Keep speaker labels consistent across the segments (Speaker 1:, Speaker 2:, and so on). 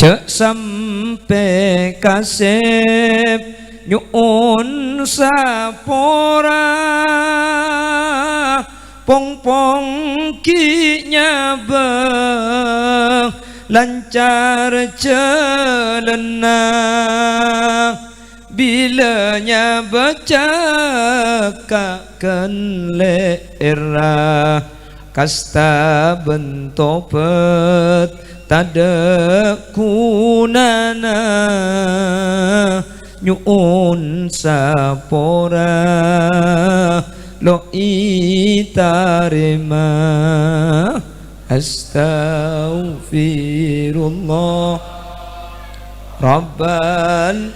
Speaker 1: cek sampai kasep nyuun sapora pong-pong ki nyabeng lancar celana bila nyabecakakan lera kasta bentopet tada kunana nyuun sapora lo itarima astaghfirullah rabbal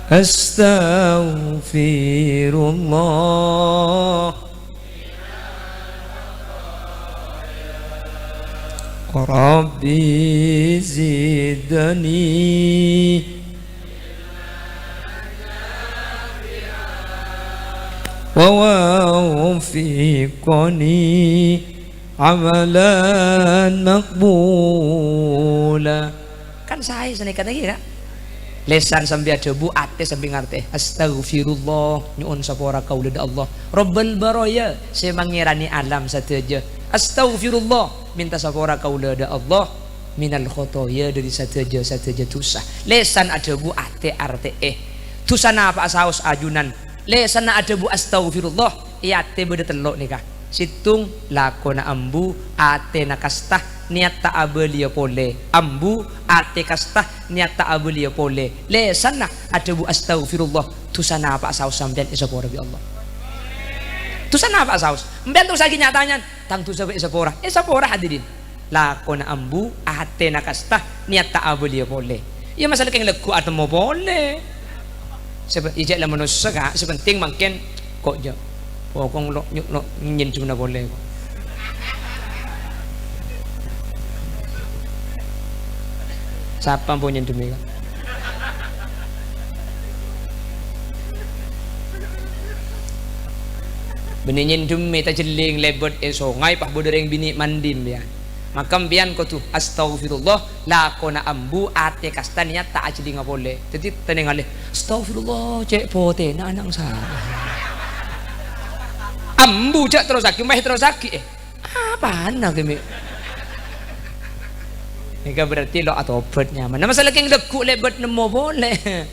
Speaker 1: astaghfirullah rabbi zidni wa wafiqni amalan maqbula. Kan saya senekat lagi ya lesan sambil debu ate sambil ngarte astaghfirullah nyuun sapora kaula Allah rabbal baraya saya mangirani alam sateja astaghfirullah minta sapora kaula Allah minal khotoya dari sateja tusah lesan adebu ate arte tusana apa saus ajunan lesan adebu astaghfirullah ate beda telok nikah situng lakona ambu ate nakastah niat tak abelia pole ambu ate kastah niat tak abelia pole lesan nak adebu astaghfirullah tusana apa saus sampean isapora bi Allah tusana apa saus mben tu sagi nyatanya tang tu sampai isapora hadirin lakona ambu ate nakastah niat tak abelia pole ya masalah keng legu atau mau boleh sebab ijak lah manusia kak sepenting makin kok jauh pokong lo nyin cuma boleh siapa punya demi kan beninyin demi tak jeling lebet songai pah bodereng bini mandim ya makam bian ko tu astaghfirullah la kona ambu ate kastania tak ajli ngapole jadi teneng ale astaghfirullah cek pote na anang sa ambu cek terus aki meh terus aki apa anak demi ini berarti lo atau obatnya mana masalah keng lekuk lebet nemo boleh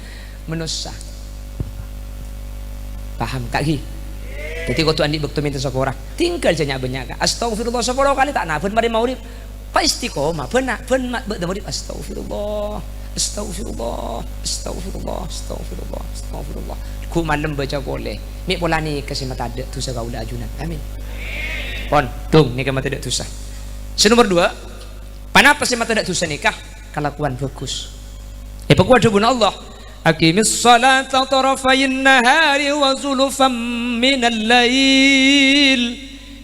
Speaker 1: menusa paham kaki jadi kau tu andi bekto minta sekolah tinggal jangan banyak astaghfirullah 10 kali tak nafun mari maurib pak istiqomah benak bekto maurib astaghfirullah ku malam baca boleh mi pola ni kasih mata ada tu sa kaula ajunan amin pon tung ni mata ada tu sa nomor 2 panapa sih mata ada tu sa nikah kelakuan bagus pekuat dubun Allah aqimis salata tarafayin nahari wa zulufan minal lail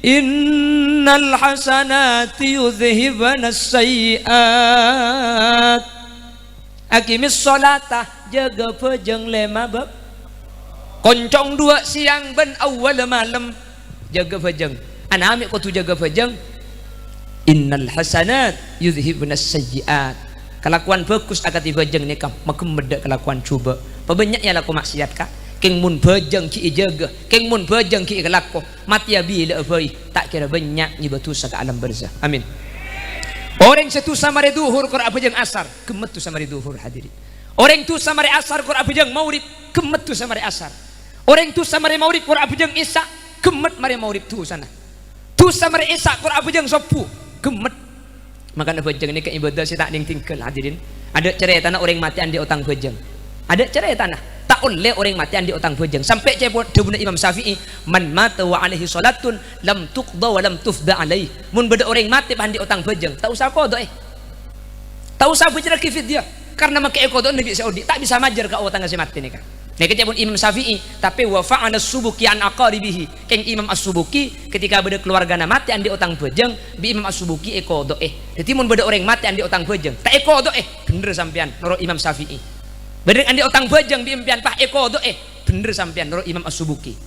Speaker 1: innal hasanati yudhhibana sayyiat aqimis salata jaga pejeng lema bab koncong 2 siang ben awal malam jaga pejeng anami ko tu jaga pejeng innal hasanat yudhhibna sayyiat kelakuan bagus akan dibajeng nikah makem medak kelakuan cuba pebanyaknya laku maksiat kak keng mun bajeng ki jaga keng mun bajeng ki kelaku mati bila abai tak kira banyak ni batu sa alam barzah amin orang satu samare duhur qur abajeng asar kemet tu samare duhur hadirin orang tu samare asar qur abajeng maurib kemet tu samare asar orang tu samare maurib qur abajeng isya kemet mare maurib tu sana tu samare isya qur abajeng sopu kemet makanya bejeng ini ke ibadah saya tak tinggal hadirin ada cerai tanah orang mati andi utang bejeng ada cerai tanah tak oleh orang mati andi utang bejeng sampai cepot debuna Imam Syafi'i man mata wa alaihi salatun lam tuqda wa lam tufda alaihi mun beda orang mati andi utang bejeng tak usah qada tak usah bicara kifid dia karena make qada negeri Saudi tak bisa majar ke utang si mati ni kan nek cepot Imam Syafi'i tapi wa fa'ala subuki an aqaribihi keng Imam As-Subuki ketika beda keluarga mati andi utang bejeng bi Imam As-Subuki qada jadi mun beda orang mati andi utang bejeng tak qada bener sampean nurut Imam Syafi'i beda andi utang bejeng bi impian pah qada bener sampean nurut Imam As-Subuki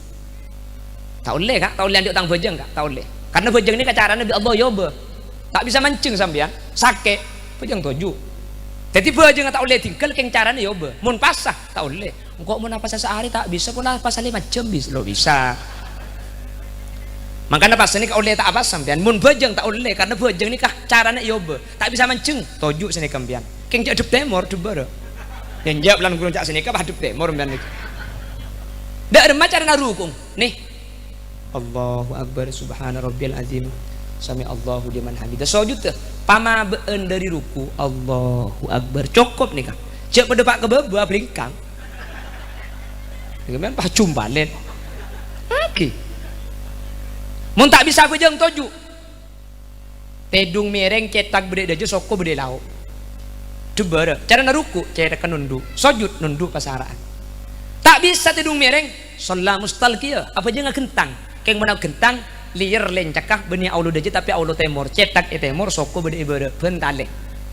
Speaker 1: tak boleh kak tak boleh andi utang bejeng kak tak boleh karena bejeng ini caranya bi Allah yoba tak bisa mancing sampean sakit pejang toju. Jadi bejeng tak boleh tinggal keng carane ya be. Mun pasah tak boleh. Engko mun pasah sehari tak bisa pula pasah 5 jam bisa lo bisa. Makanya pas ini kau oleh tak apa sampean. Mun bejeng tak oleh karena bejeng ni kah carane ya be. Tak bisa mancing toju sini kampian. Keng jak dep temor debara. Yang jak lan gulung jak sini kah hadap temor sampean iki. Dak ada macam narukung. Nih. Allahu akbar subhana rabbiyal azim. Sami Allahu liman hamidah. Sujud teh pama beun dari ruku Allahu akbar cukup nih kan. Cek pada pak kebeba belingkang. Kemudian pas cumbalen. Oke. Mun tak bisa bejeng toju. Tedung mereng cetak bede aja soko bede lau. Coba cara naruku cetak nundu. Sujud nundu pasaraan. Tak bisa tedung mereng sholat mustalqiyah apa aja ngakentang. Keng mana gentang liar lencakah benih aulu deje tapi aulu temor cetak temor soko bede ibere bentale.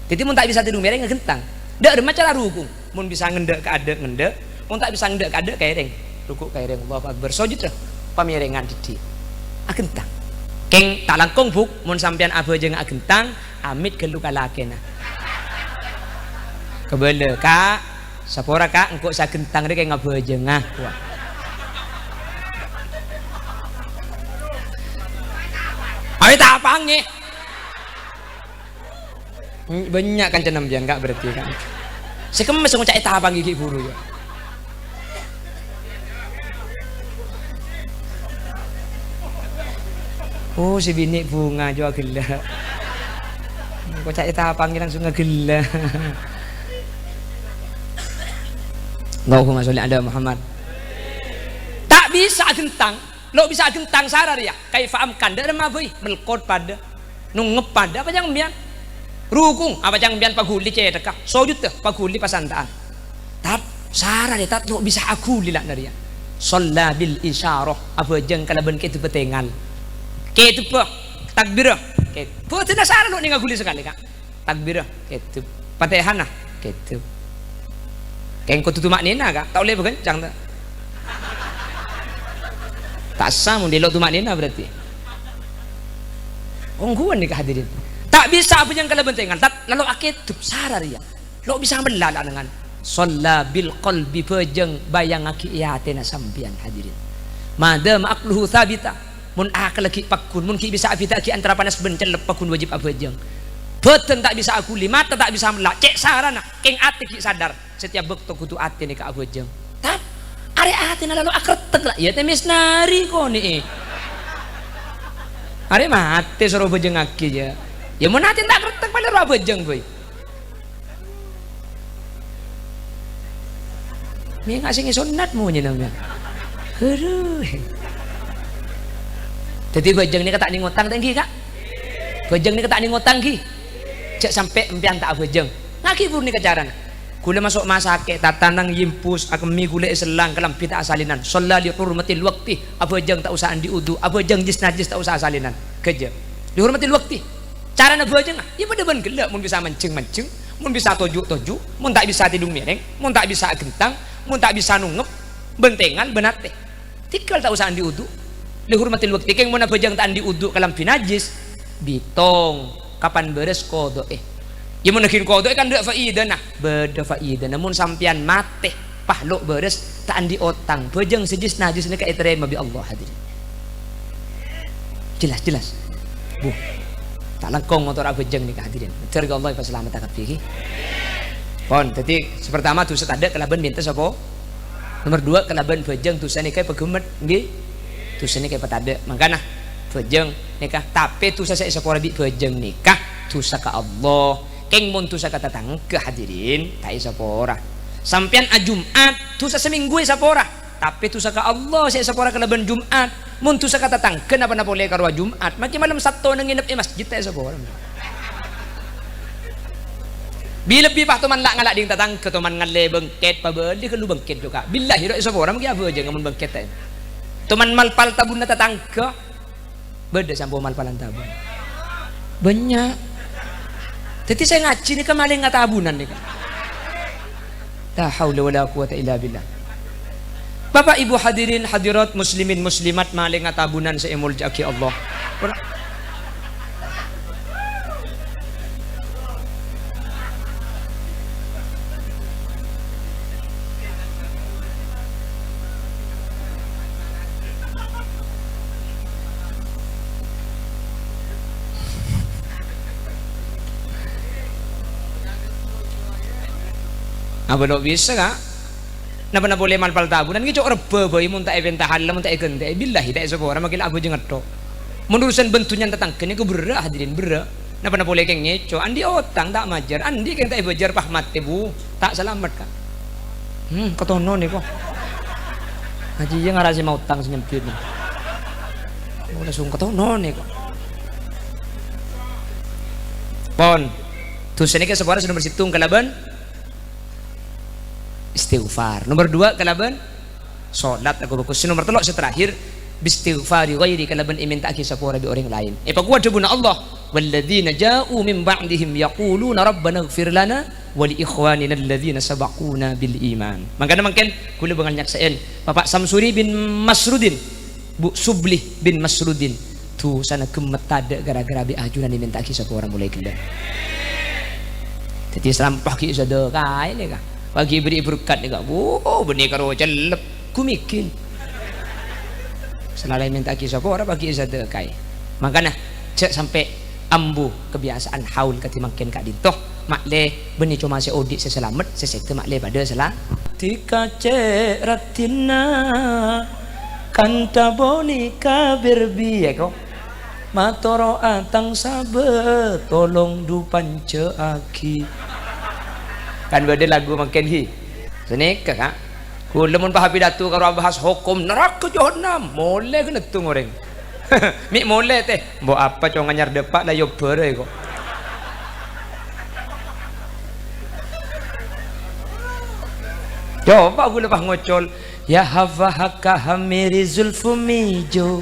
Speaker 1: Jadi mun tak bisa tidung mereng ngegentang. Dak ada macam rukung. Mun bisa ngendek ke adek ngendek, mun tak bisa ngendek ke adek kaireng. Rukuk kaireng Allahu akbar sujud dah pamirengan didi. Agentang. Keng tak langkung buk mun sampean abe jeung agentang amit gelu kalakena. Kebele kak sapora kak engko sagentang rek ngabe jeung ah. Ayo tak apa nih? Banyak kan cenam jangan enggak berarti kan. Sekemes ngucap tak apa gigi buru ya. Oh si bini bunga juga gila. Ngucap tak apa langsung ngegila. Allahumma sholli ala Muhammad. Tak bisa gentang. Lo bisa gentang sarar ya kayak faham kanda ada mabui melkot pada nungep pada apa yang bian rukung apa yang bian paguli cedek kah sujud tuh paguli pasantaan tap sarar ya tat lo bisa aku lilak dari ya sholla bil isyarah apa jeng kalaban ketu petengal ketu pe takbirah ketu betul sarar lo nih ngaguli sekali kak takbirah ketu patehana ketu keng kau tutup maknina kak tak boleh berkencang tak tak sah mun delok tumaknina berarti ongguan nih kehadirin tak bisa apa yang kala bentengan tak lalu aketub sarar ya lo bisa melala dengan shalla bil qalbi pejeng bayang aki iatena sampian hadirin madam aqluhu thabita mun akal lagi pakun mun ki bisa abita ki antara panas bencel pakun wajib abejeng beten tak bisa aku lima tak bisa melak cek sarana keng ati ki sadar setiap bekto kudu ati nih ka abejeng tak are atina lalu akretek lah ya temis nari kok nih are mati suruh bejeng aki ya ya mau nanti tak akretek pada ruah bejeng boy mi ngasih sunat mau namanya aduh jadi bejeng ini kata ngutang tinggi kak bejeng ini kata ngutang ki cek sampai empian tak bejeng ngaki pun nih kejaran gula masuk masake tatanang yimpus akemi gula selang kelampi tak asalinan sholla li hurmatil waqti apa jeng tak usah andi udu apa jeng jis najis tak usah asalinan kerja di hurmatil waqti cara nak jeng ya pada ben gelak mun bisa mancing mun bisa toju mun tak bisa tidung mereng mun tak bisa gentang mun tak bisa nungep bentengan benate tikal tak usah andi udu li hurmatil waqti keng mun apa jeng tak andi udu kelampi najis bitong kapan beres kodo ya menakin kodo kan dak faidah nah beda faidah namun sampian mate pahluk beres tak andi otang bejeng sejis najis ni ka terima bi Allah hadirin jelas bu tak langkong motor bejeng ni ka hadirin terga Allah fa selamat akad fihi pon jadi pertama tu ada kelaban minta sapa nomor 2 kelaban bejeng tu sane kayak pegemet nggih tu sane kayak petada makana bejeng nikah tapi tu saya sepora bi bejeng nikah tu ka Allah keng mun tusa kata tangke hadirin tak sapora sampean Jumat tusa seminggu sapora tapi tusa ka Allah saya sapora kelaban Jumat mun tusa kata tangke napa boleh karwa Jumat macam malam Sabtu nang nginep masjid tak sapora bila pi pah teman lak ngalak ding tatang ke teman ngalle bengket pa beli ke lu bengket juga billahi ra sapora magi apa aja ngamun bengket ta teman malpal tabun tatang ke beda sampo malpalan tabun banyak. Jadi saya ngaji ni kan maling ngata abunan ni kan. La haula wala quwata illa billah. Bapak Ibu hadirin hadirat muslimin muslimat maling ngata abunan sa imul jaki Allah. Apa lo bisa kak? Napa na boleh malpal tabunan gitu rebe boy mun tak event tahal mun tak ikut tak billahi tak sepora makin abu jengat to. Menurusan bentunya tentang kene ke berah hadirin berah. Napa na boleh keng ngeco andi otang tak majar andi keng tak bejar pahmat bu tak selamat kak. Ketono nih kok. Haji yang ngarasi mau utang senyempit. Langsung ketono nih kok. Pon. Tuh sini ke sepora sudah bersitung kalaban istighfar. Nomor 2 kalaban salat aku bagus. Nomor 3 terakhir bistighfari ghairi kalaban iminta aki sapora bi orang lain. Pagkuad buna Allah walladzina ja'u min ba'dihim yaquluna rabbana ighfir lana wa li ikhwanina alladzina sabaquna bil iman. Mangkana mangken kula bangal nyaksaen Bapak Samsuri bin Masrudin, Bu Sublih bin Masrudin tu sana kemetada gara-gara bi ajunan diminta aki sapora mulai kila. Jadi selampah ki sedekah ini kah? Bagi beri berkat ni kak, benih karo celep, kumikin. Selalu minta kisah kau orang bagi sedekah. Makanya cek sampai ambu kebiasaan haul ketimakin kak dintoh makle benih cuma se odik se selamat se sekte makle pada salah. Tika cek ratina kanta bonika berbiak kau matoro atang sabe tolong dupan ceaki. Kan beda lagu makin hi sini kakak kula mun pahapi datu karo bahas hukum neraka jahanam mole kena tung orang mi mole teh mbok apa cong nganyar depak lah yo bere kok coba kula pah ngocol ya hafahaka hamiri zulfu mijo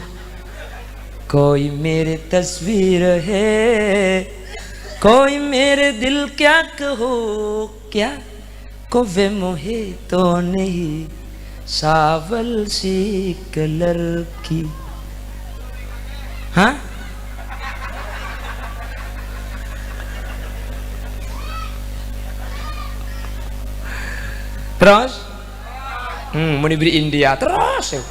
Speaker 1: koi mere tasvir hai कोई मेरे दिल क्या कहो क्या कोवे मोहे तो नहीं सावल सी कलर की हाँ terus mau diberi India terus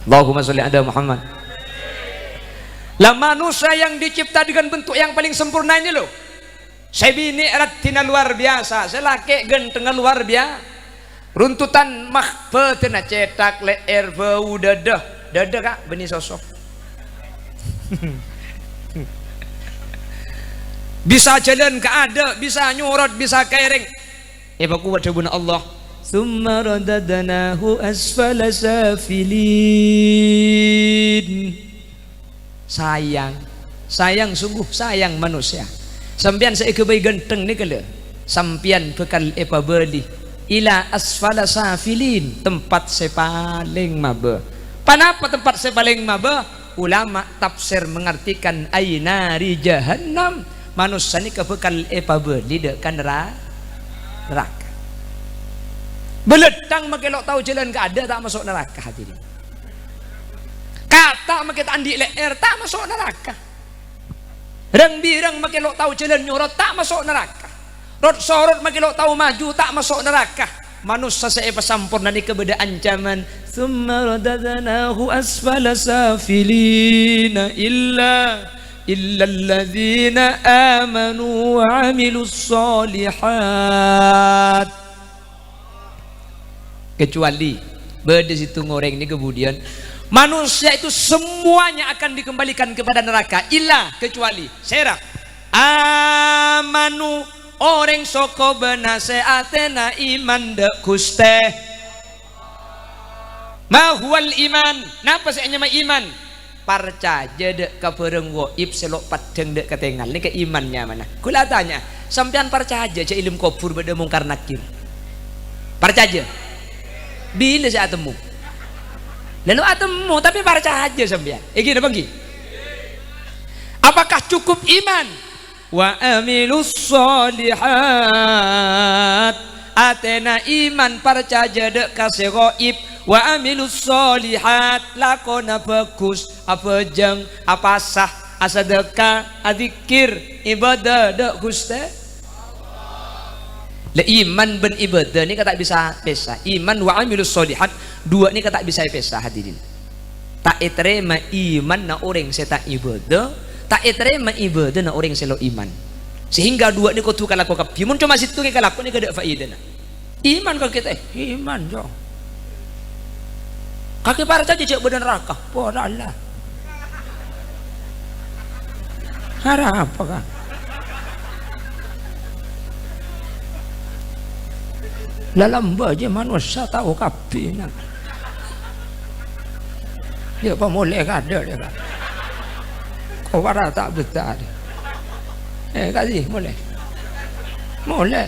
Speaker 1: Allahumma sholli ala Muhammad. Lah manusia yang dicipta dengan bentuk yang paling sempurna ini loh. Sebini ratina luar biasa, selake genteng luar biasa. Runtutan mahpetena cetak leer bau dadah kak benih sosok. Bisa jalan ke ada, bisa nyurot, bisa kereng. Baku baca buna Allah. Summa radadnahu asfala safilin. sayang sungguh sayang manusia sampian seikebai genteng ni kala sampian bekal epa beli ila asfala safilin tempat sepaling mabe. Panapa tempat sepaling mabe? Ulama tafsir mengartikan ainari jahannam manusia ni kebekal epa beli dekan neraka beledang makelok tahu jalan ke ada tak masuk neraka hadirin. Kata makin andi leer tak masuk neraka. Reng bireng makin lo tahu jalan nyurot tak masuk neraka. Rot sorot makin lo tahu maju tak masuk neraka. Manusia seepa sampurna ni kebeda ancaman. Thumma radadnahu asfala safilina illa alladhina amanu wa amilus solihat. Kecuali beda situ ngoreng ni kemudian manusia itu semuanya akan dikembalikan kepada neraka illa kecuali serak amanu orang soko benaseatena iman de kuste mahual iman napa seanya ma iman parca jede kapereng goib selok padeng de ketengal ni ke imannya mana kula tanya sampean parca aja ilmu kubur beda mungkar nakir parca aja bila saya temu lalu atemu tapi percaya aja sampean. Gini bangki. Apakah cukup iman? Wa amilus solihat. Atena iman percaya dek kasih goib. Wa amilus solihat. Lakona bagus. Apa jeng. Apa sah. Asadaka. Adikir. Ibadah dek guste. Le iman ben ibadah ni kata bisa pesa. Iman wa amilus solihat dua ni kata bisa pesa hadirin. Tak terima iman na orang saya tak ibadah, tak terima ibadah na orang selo iman. sehingga dua ni kau tu kalau kau kapi mun cuma situ ke kalau ni kada faedah iman kau kita iman jo kaki para saja cek badan neraka podalah harap apa kan lalamba aja manusia tahu kapi nak dia apa mulai kada dia kan kau para tak betul kasih mulai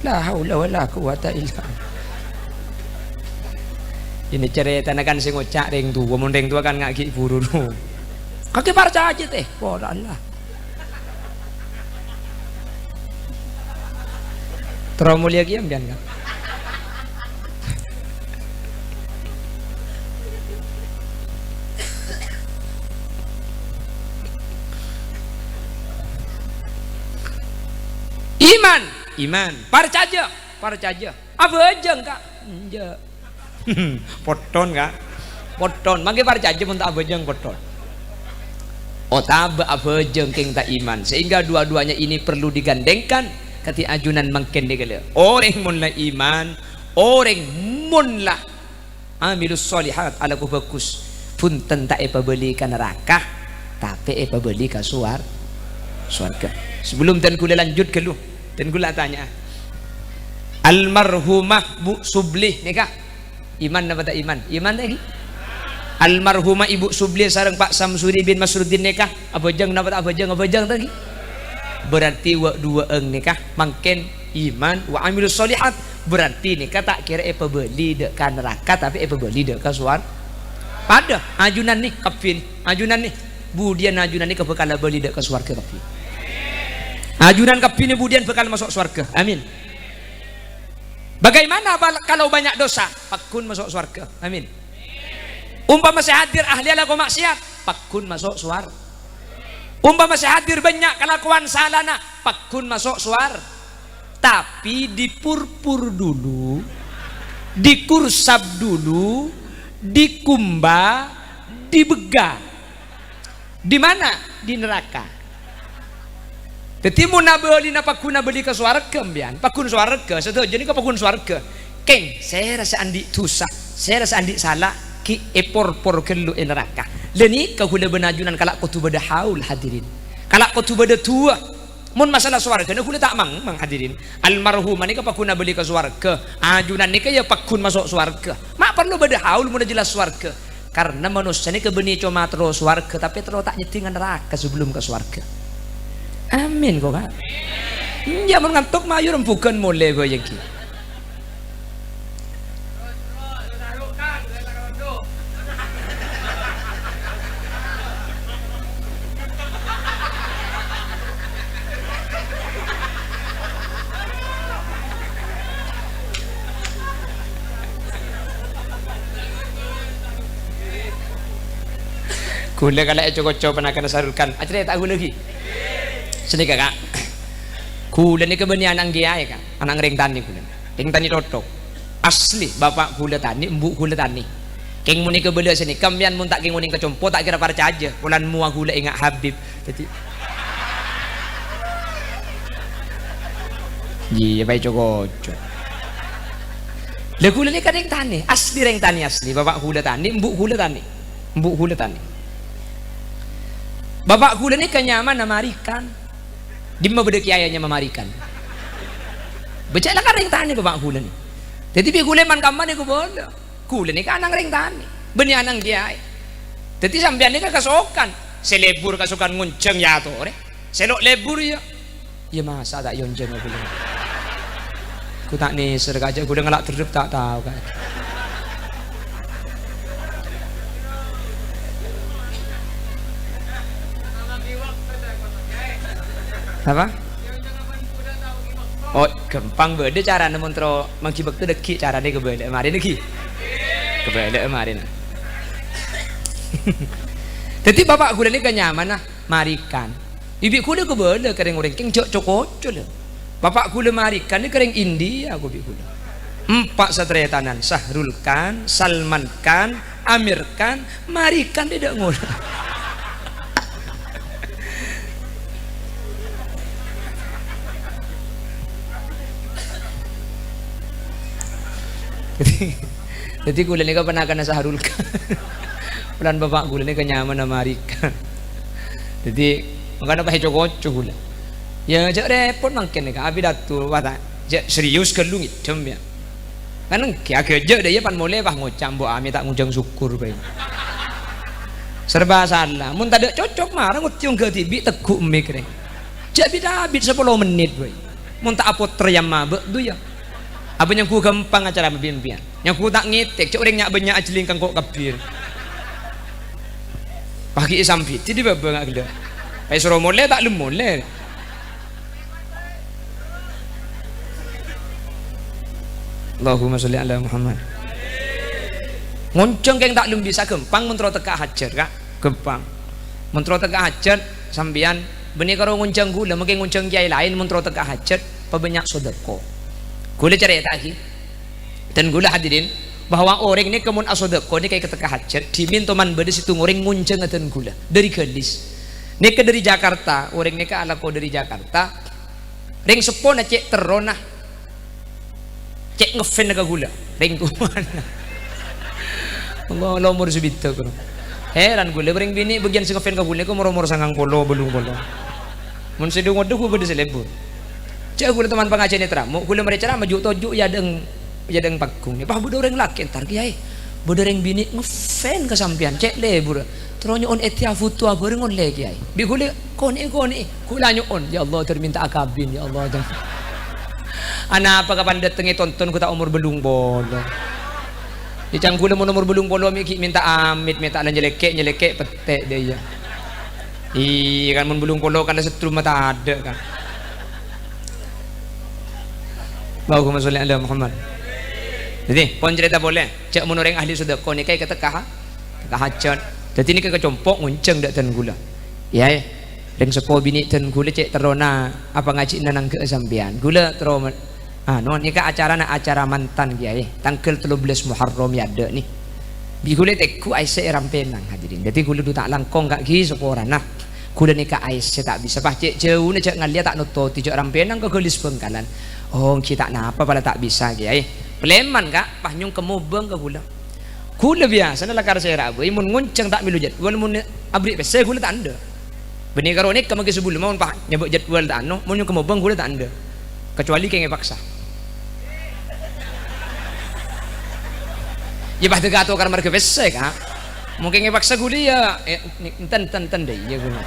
Speaker 1: la haula wala quwata illa ini cerita kan sing ngocak ring tu mun ring tu kan ngaki buru tu kaki parca aja teh podalah terlalu mulia kiam kan iman parcaja apa aja enggak poton kak poton mangke parcaja pun tak abejeng poton otak apa jengking tak iman sehingga dua-duanya ini perlu digandengkan ketika ajunan makin digele orang munlah iman orang munlah amilus solihat ala bagus pun tentak apa beli ke neraka tapi apa beli ke surga sebelum dan kula lanjut ke lu dan kula tanya almarhumah Bu Sublih nikah iman apa tak iman tadi almarhumah Ibu Sublih sareng Pak Samsuri bin Masruddin nikah apa jeng tadi berarti dua nikah mangken iman wa amilus solihat berarti nikah tak kira apa beli dek kan neraka tapi apa beli dek ke surga pada ajunan nih kafin ajunan nih budian ajunan nih kebekala beli dek ke surga tapi ajunan kafin budian bekal masuk surga amin. Bagaimana kalau banyak dosa pakun masuk surga amin. Umpama masih hadir ahli laku maksiat pakun masuk surga. Umpama masih hadir banyak kelakuan salana pakun masuk surga. Tapi dipurpur dulu, dikursap dulu, dikumba, dibega. Di mana? Di neraka. Jadi mun beli pakun beli ke surga mbian pakun surga setuju jadi ke pakun surga keng saya rasa andi tusa saya rasa andi salah ki epor kelu neraka leni kahula benajunan kalak kutu beda haul hadirin kalak kutu beda tua mun masalah surga na hula tak mang hadirin almarhum ni ka pakun beli ke surga ajunan ni ka ya pakun masuk surga mak perlu beda haul mun jelas surga karena manusia ni kebeni cuma terus surga tapi terus tak nyetingan neraka sebelum ke surga amin kok kan ya mengantuk mayu rembukan mulai goyang ki gula kalau cocok pernah kena sarulkan acara tak gula lagi sini kakak kula ni kebeni anak giai kak anak ring tani kula ring tani totok asli bapak kula tani mbuk kula tani keng muni kebeli sini kambian mun tak keng muni kecompo tak kira parca aja bulan mua kula ingat Habib jadi iya baik cocok le kula ni kadeng tani asli ring tani asli bapak kula tani mbuk kula tani bapak kula ni kenyaman namarikan di mana beda kiainya memarikan becaklah kan ring tani bapak kula ni jadi bi kula man kamane ko bola kula ni kan ring tani beni anang kiai jadi sampean ni kan kasokan selebur kasokan ngunceng ya to re selok lebur ya ya masa tak yonjeng kula ku tak ni sergaja kula ngelak terdup tak tahu kan apa? Oh, gampang beda cara namun tro mangkibak tu deki cara dia kebeda kemarin deki kebeda kemarin. Jadi bapak kuda ni kenyaman lah marikan. Ibu kuda kebeda kering orang keng cok cokocol. Bapak kuda marikan ni kering India aku biku. 4 satretanan Sahrul Khan, Salman Khan, Amir Khan, marikan tidak ngolah. Jadi gula ni pernah kena saharulkan. Pelan bapak gula ni kenyaman sama Rika. Jadi makanya pakai cokocok gula. Ya jak repot makin ni kan. Abi datu wata jak serius kelung hitam ya. Kan kia kerja dia pan boleh bah ngocam bu ami tak ngujang syukur bae. Serba salah. Mun tak ada cocok marah ngutiung ke tibi teguk mik ni. Jak bida habis 10 menit bae. Mun tak apa teriam mabek tu ya. Apa yang ku gampang acara pembimbingan. Yang ku tak ngitek cak orang nyak banyak ajeling kang kok kabir. Pagi sampai jadi baba ngak gila. Pai suruh molek tak lemolek. Allahumma sholli ala Muhammad. Ngoncong keng tak lem bisa gampang mentro tekak hajar kak. Gampang. Mentro tekak hajar sambian benih karo ngoncong gula mungkin ngoncong kiai lain mentro tekak hajar pebanyak sedekah. Gula cerita lagi dan gula hadirin bahwa orang ini kemun asodeko ini kayak ketika hajat diminta man beda situ orang ngunceng dan gula dari gelis ini ke dari Jakarta orang ini ke ala ko dari Jakarta ring sepona cek terona cek ngefan ke gula ring kumana Allah umur sebita kuno heran gula ring bini bagian si ngefan ke gula ko moro-moro sangang polo belum polo mun sedung waduh ku gede selebur cek gula teman pengajian netramu gula mereka maju toju ya deng pagung ni pah bodo orang laki entar kiai bodo orang bini ngefan kesampian cek lebur terus nyon etia foto apa orang on le kiai bi gula koni gula nyon ya Allah terminta akabin ya Allah ana apa kapan datengi tonton ku tak umur belung bolo di cang gula umur belung bolo minta amit minta lan nyelekek petek dia ya kan mun belung bolo kan setrum mata ada kan Allahumma sholli ala Muhammad. Jadi pon cerita boleh cak mun orang ahli sedekah ni kai ketekah hajat. Jadi ni kecompok ngunceng dak ten gula. Ya ring sepo bini ten gula cek terona apa ngaji nanang ke sampean. Gula tero non ni acara mantan kiai tanggal 13 Muharram ya ada ni. Bi gula teku aise rampenang hadirin. Jadi gula du tak langkong gak gi seporana. Gula ni ka aise tak bisa bah cek jauh ni cek ngalia tak nututi cek rampenang ke gelis bengkalan. Oh kita napa pada tak bisa kiai. Peleman kak pahnyung kemubeng ke gula. Gula biasa nak lakar saya rabu. Imun ngunceng tak milu jadwal mun abri pese gula tak ada. Benih karo ni kemagi sebelum mau pak nyebut jadwal tak anu. Mun nyung kemubeng gula tak ada. Kecuali kenge paksa. Ya bah tegato kar marke pese kak. Mungkin kenge paksa gula ya enten deh ya gula.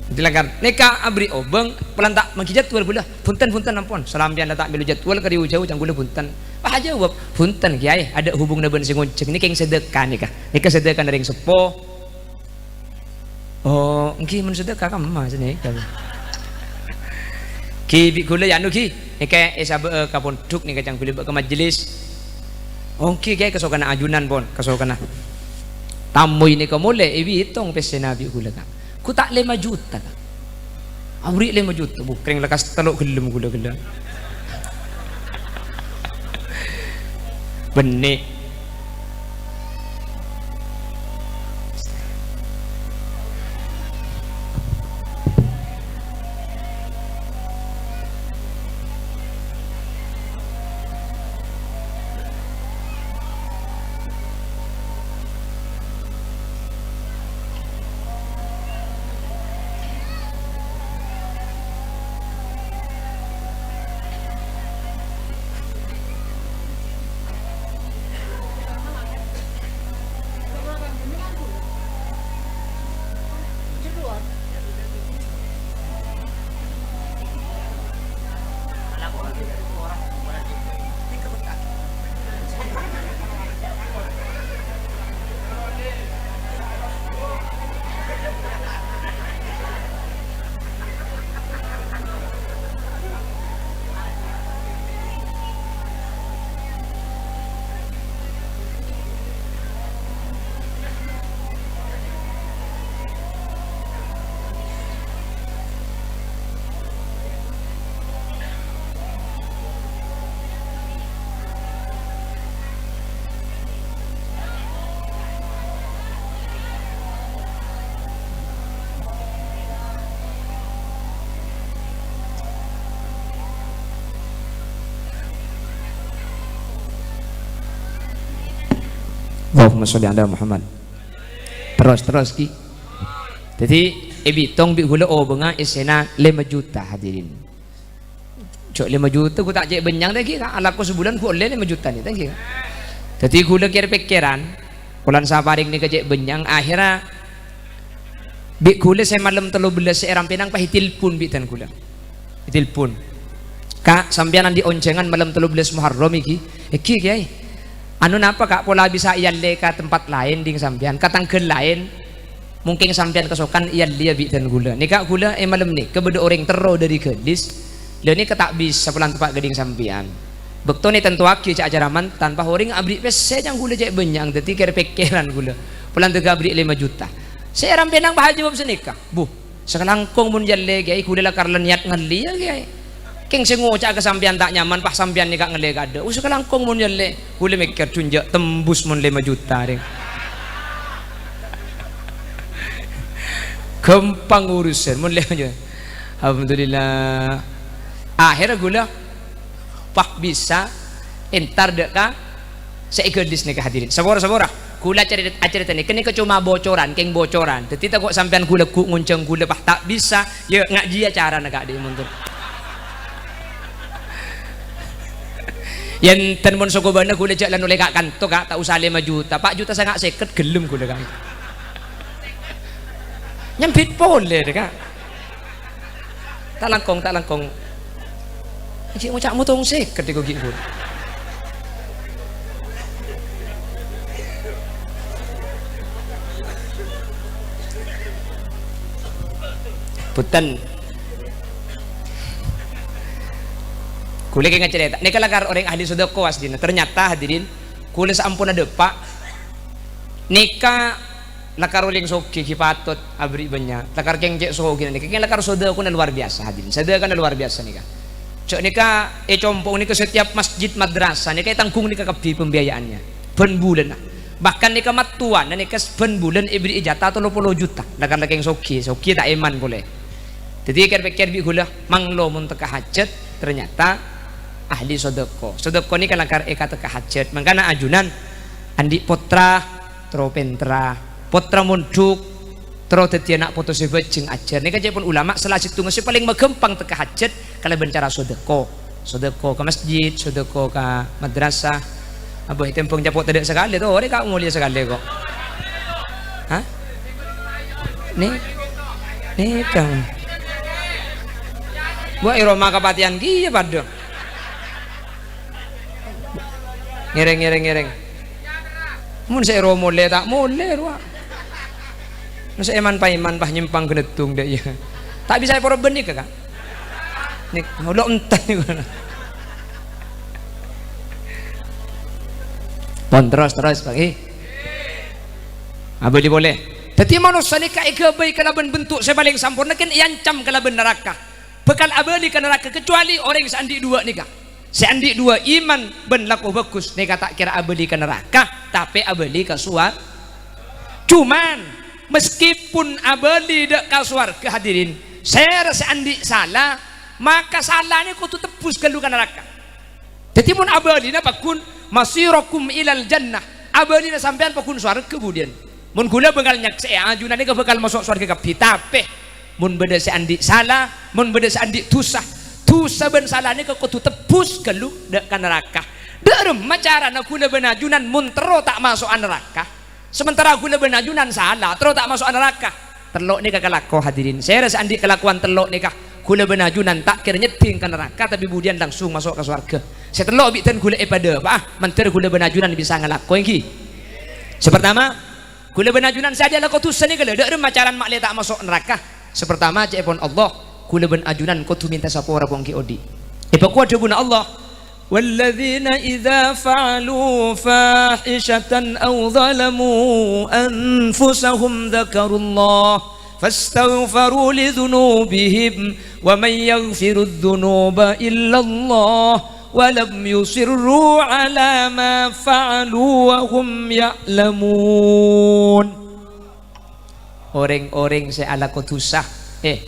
Speaker 1: Dilagar neka abri obeng pelan tak magi jadwal gula punten ampun salampian tak milu jadwal ke jauh jang gula punten bah jawab punten kiai ada hubung naben sing ngonceng ni keng sedekah nikah sedekah dari sepo oh engki mun sedekah ka mah sini ki bi gula ya anu ki nika esabe ka ponduk nika jang gula ke majelis ongki kiai kesokana ajunan pon kesokana tamu ini ka mole ibi hitung pese nabi gula ka ku tak 5 juta kan abri 5 juta bukreng lekas teluk gelem gula-gula benih Allahumma sholli ala Muhammad. Terus ki. Jadi ebitong bi hula o benga esena 5 juta hadirin. Cok 5 juta ku tak cek benyang lagi kan ala ku sebulan ku oleh 5 juta ni tadi kan. Jadi gula kira pikiran bulan saparing ni kecek benyang akhirnya bi gula saya malam 13 seorang pinang pahitil pun bi tan gula. Hitil pun. Kak sampean di oncengan malam 13 Muharram iki. Iki kiai. Anu napa kak pola bisa iyalle ka tempat lain ding sampean katangkeun lain mungkin sampean kesokan iyalle bi tan gula. Ni kak gula malam ni kebedo orang tero dari Gedis. Lha ni ketak bisa pulang tempat geding sampean. Bekto ni tentu aki cak ajaraman tanpa horing abri pese yang gula cek benyang dadi kira pikiran gula. Pulang tega abri 5 juta. Saya rampenang bahaja bab senika. Bu, sekalangkong mun jalle kiai gula lakar niat ngali ya kiai. Keng sengo cak ke sampean tak nyaman pas sampean ni kak ngele kade. Sekalangkong mun jalle gula mikir cunjak tembus mun 5 juta ring. Gampang urusan mun 5 juta. Alhamdulillah. Akhirnya gula pak bisa entar deka seikerdis nih hadirin sabora gula cerita nih kini cuma bocoran keng bocoran jadi tak kok sampean gula ku ngunceng gula pak tak bisa ya ngaji acara nak di mundur yang tenmon sokobana gula jalan oleh kak kanto kak tak usah 5 juta 4 juta sangat seket gelem gula kak nyampit boleh deh kak tak langkong Cik mau cak motong sih ketika gitu. Putan. Kule kayak cerita. Nih kalau orang ahli sedekah asdina. Ternyata hadirin, kule sampun ada pak. Nika lakar uling soki kipatot abri banyak. Lakar keng cek soki nika. Keng lakar sedekah luar biasa hadirin. Sedekah luar biasa nika. Cok nika compong nika setiap masjid madrasah nika tanggung nika kebi pembiayaannya ben bulan bahkan nika matuan nika ben bulan ibri ijatah 30 juta nakar lakeng soki tak iman boleh jadi pikir bi gula manglo mun teka hajat ternyata ahli sedekah nika lakar eka teka hajat mangkana ajunan andi potra tropentra potra munduk terus tadi anak foto sebejeng ajar nika pun ulama salah situ ngesi paling megempang teka hajat kalau bencara sedekah ke masjid sedekah ke madrasah abah tempong japot tidak sekali tuh orang kau mulia sekali kok hah nih kang buat iroma kepatian kia pada ngereng mun saya iroma mulai tak mulai ruang nasa eman pah nyimpang genetung deh ya tak bisa poro benih kak nih lo entah nih pon terus pagi abadi boleh tapi manusia ni kai kebai kalaban bentuk sebaling sampurna kan iancam kalaban neraka bekal abadi ke neraka kecuali orang seandi dua nih kak seandi dua iman ben laku bagus nih tak kira abadi ke neraka tapi abadi ke suar cuman meskipun abadi dek kasuar kehadirin saya rasa andi salah maka salahnya kutu tebus ke luka neraka jadi mun abadi na pakun masirakum ilal jannah abadi na sampean pakun suara kemudian mun gula bengal nyak saya ajunan ini bakal masuk surga ke tapi mun beda si andi salah mun beda si andi tusa ben salah ini kutu tebus ke lu dek neraka derem macara na gula benajunan mun tero tak masuk neraka sementara gula benajunan salah terus tak masuk neraka telok nikah kelako hadirin saya rasa andi kelakuan telok nikah gula benajunan tak kira nyeting ke neraka tapi kemudian langsung masuk ke surga saya telok bitan gula pada apa menteri gula benajunan bisa ngelako yang sepertama gula benajunan saya adalah kotusan ni kalau ada macaran mak tak masuk neraka sepertama cepon Allah gula benajunan kotu minta sapora pongki odi kuat guna Allah والذين إذا فعلوا فاحشة أو ظلموا أنفسهم ذكروا الله فاستغفروا لذنوبهم ومن يغفر الذنوب إلا الله ولم يصروا على ما فعلوا وهم يعلمون orang-orang saya ala kotusah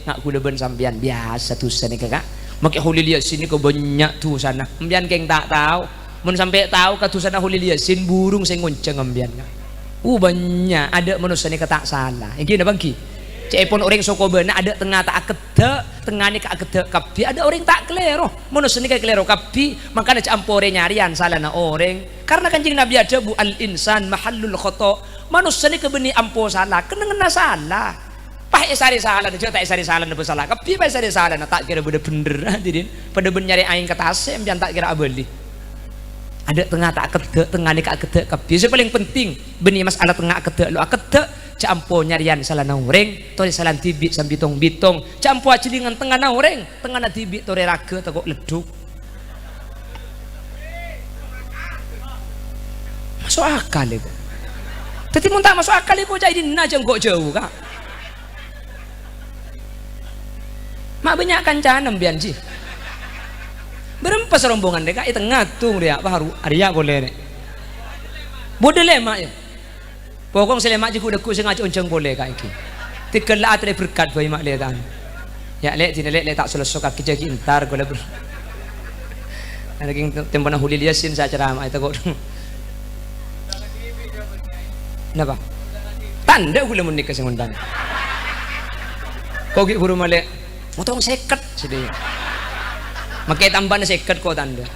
Speaker 1: nak gula ben sambian biasa tusan ni kakak makai huli lihat sini kau banyak tu sana. Mbian keng tak tahu. mun sampai tahu katusana Hulil Yasin burung sing ngonceng ambian ka banyak ada manusia ni kata salah iki na bangki cepon orang soko beuna ada tengah tak kedek tengah ni ka kedek kapi ada orang tak klero manusia ni ka klero kapi makanya campore nyarian salah na orang karena kanjing Nabi ada bu al insan mahallul khata manusia ni kebeni ampo salah kena salah pah esari salah dia tak esari salah na salah kapi pah esari salah na tak kira bener hadirin pada ben nyari aing kata asem jangan tak kira abeli ada tengah tak kedek tengah ni kak kedek kapi itu paling penting benih masalah tengah kedek lo kedek campo nyarian salah naureng tori salah tibik sambitong bitong campo acilingan tengah naureng tengah na tibik tori raga takut leduk masuk akal itu tapi mun tak masuk akal itu jadi aja nggak jauh kak mak banyak kancanan bianji berempas rombongan mereka itu ngatung dia baru Arya boleh nih boleh lemak ya pokoknya selemak juga udah kusing aja unceng boleh kak iki tikelah ada berkat bagi mak letan ya lek tidak lek tak selesai kaki jadi intar kalau ber ada yang tempana Hulil Yasin saya ceramah itu kok kenapa tanda gula menikah sengundang kau gak buru malek motong seket sedih makai tambah na seket ko tanda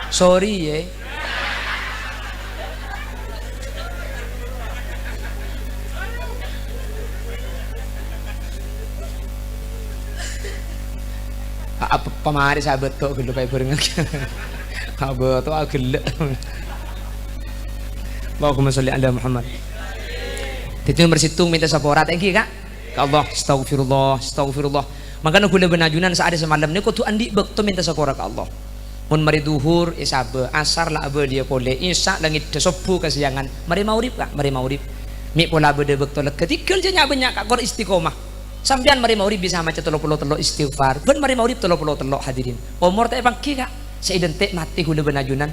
Speaker 1: sorry apa pamari sahabat to gelo pay bareng apa to agel Allahumma sholli ala Muhammad titu bersitung minta sapora thank you kak ka Allah astagfirullah makanya gula benajunan saat semalam ni kutu andi bekto minta sapora ka Allah mun mari duhur isabe asar la abe dia pole isya langit desobu kasiangan mari maurib kak mari maurib mi pola bede bekto ketikal je nya banyak kak kor istiqomah sampean mari maurib bisa maca 33 istighfar ben mari maurib 33 hadirin umur tak pangki kak seidentik mati gula benajunan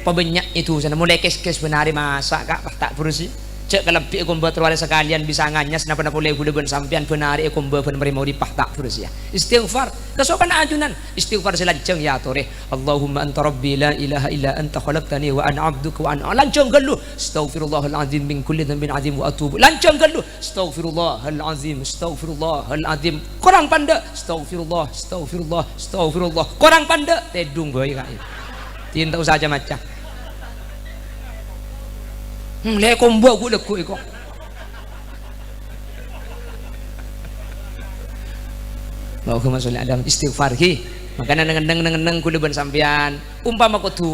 Speaker 1: pabanyak itu sana mulai kes benari masa kak tak berusi cek kalau pi kumba terwale sekalian bisa nganyas napa boleh gula ben sampean benari kumba ben mari mau dipah tak terus ya istighfar kesokan ajunan istighfar selanceng ya tore Allahumma anta rabbi la ilaha illa anta khalaqtani wa ana abduka wa ana lanceng gelu astaghfirullahal azim min kulli dhanbin azim wa atubu lanceng gelu astaghfirullahal azim kurang panda astaghfirullah kurang panda tedung boy kak tinta saja macam le kombo aku leku iko Allahumma sholli ala istighfar ki makanya neng kudu ben sampean umpama kudu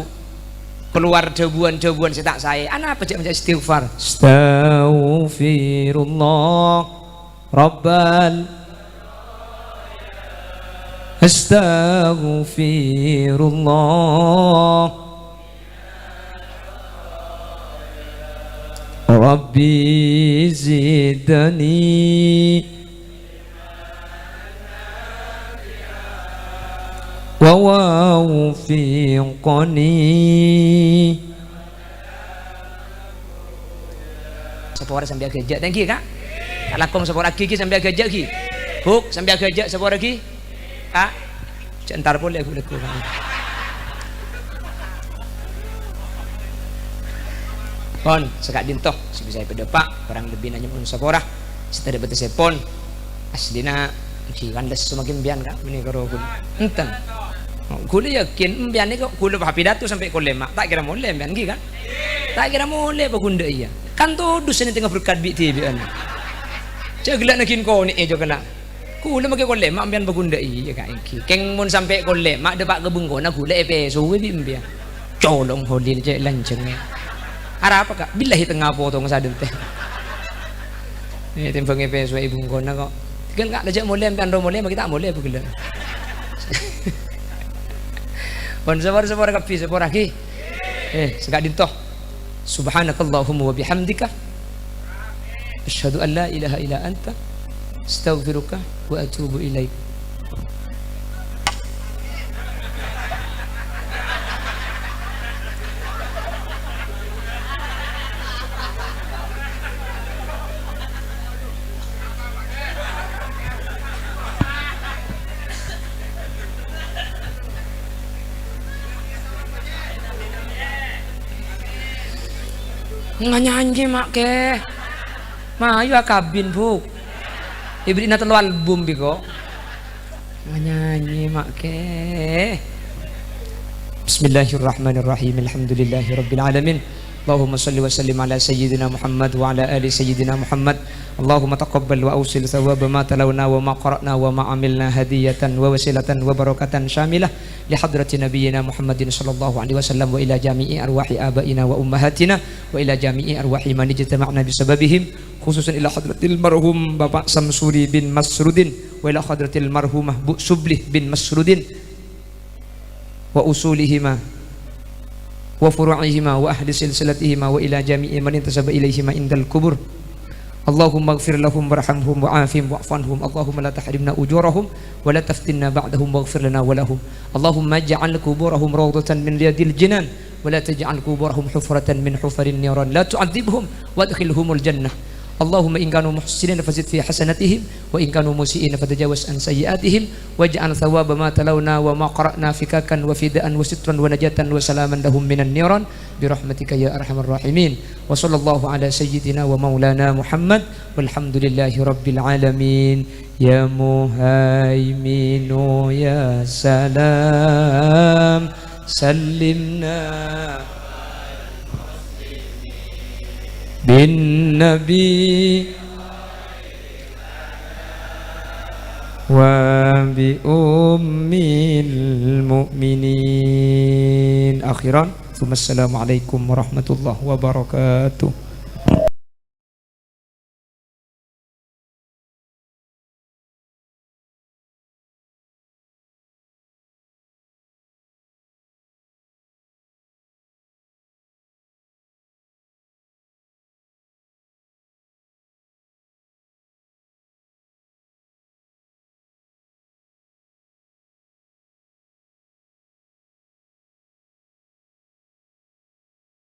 Speaker 1: keluar debuan setak saya ana apa cek istighfar astaghfirullah rabbal astaghfirullah Rabbi zidni wa wafiqni sepora sambil gejak thank you kak lakom sepora gigi sambil gejak ki buk sambil gejak sepora lagi kak centar boleh aku leku pon sekak dintoh sebisa pedepak orang lebih nanya pun seporah setelah betul sepon aslina si kandas semakin bian kak ini karo kun enten kule yakin bian ni kok kule pidato sampai kule mak tak kira mulai bian gi kan tak kira mulai bagunda iya kan tuh dusun tengah berkat bi TV an cegla nakin ko ni jo kena kule make kule mak bian bagunda iya kak iki keng mun sampai kule mak depak gebungko na kule epe suwe bi bian colong holil je lanceng arah apa kak billahi tengah potong sadel teh ini timbang epe suwe ibu kona kok kan kak lejak mulai ambil ando mulai kita mulai apa gila pon sepor kapi sepor lagi sekak dintoh subhanakallahumma wa bihamdika asyhadu an la ilaha illa anta astaghfiruka wa atubu ilaik nganyanyi mak ke mayu kabin bu ibri na telu album biko nganyanyi mak ke. Bismillahirrahmanirrahim. Alhamdulillahirabbil alamin. Allahumma salli wa sallim ala sayyidina Muhammad wa ala ali sayyidina Muhammad. Allahumma taqabbal wa awsil thawaba ma talawna wa ma qara'na wa ma amilna hadiyatan wa wasilatan wa barakatan syamilah li hadrati nabiyyina Muhammadin sallallahu alaihi wasallam wa ila jami'i arwahi abaina wa ummahatina wa ila jami'i arwahi man ijtama'na bisababihim khususan ila hadratil marhum Bapak Samsuri bin Masrudin wa ila hadratil marhumah Bu Sublih bin Masrudin wa usulihima wa furu'ihima wa ahli silsilatihima wa ila jami'i man intasaba ilaihima indal kubur. Allahumma ighfir lahum warhamhum wa'afihim wa'fanhum. Allahumma la tahrimna ujurahum wa la taftinna ba'dahum waghfir lana wa lahum. Allahumma ij'al kuburahum rawdatan min riyadil jinan wa la taj'al kuburahum hufratan min hufarin niran la tu'adzibhum wa adkhilhumul jannah. Allahumma in kanu muhsinin fazid fi hasanatihim wa in kanu musii'in fatajawaz an sayyi'atihim waj'al thawaba ma talawna wa ma qara'na fikakan wa fidaan wa sitran wa najatan wa salaman lahum minan niran bi rahmatika ya arhamar rahimin. Wa sallallahu ala sayyidina wa maulana Muhammad walhamdulillahi rabbil alamin. Ya muhaiminu ya salam sallimna bin nabi wa bi ummil mu'minin. Akhiran, assalamualaikum warahmatullahi wabarakatuh.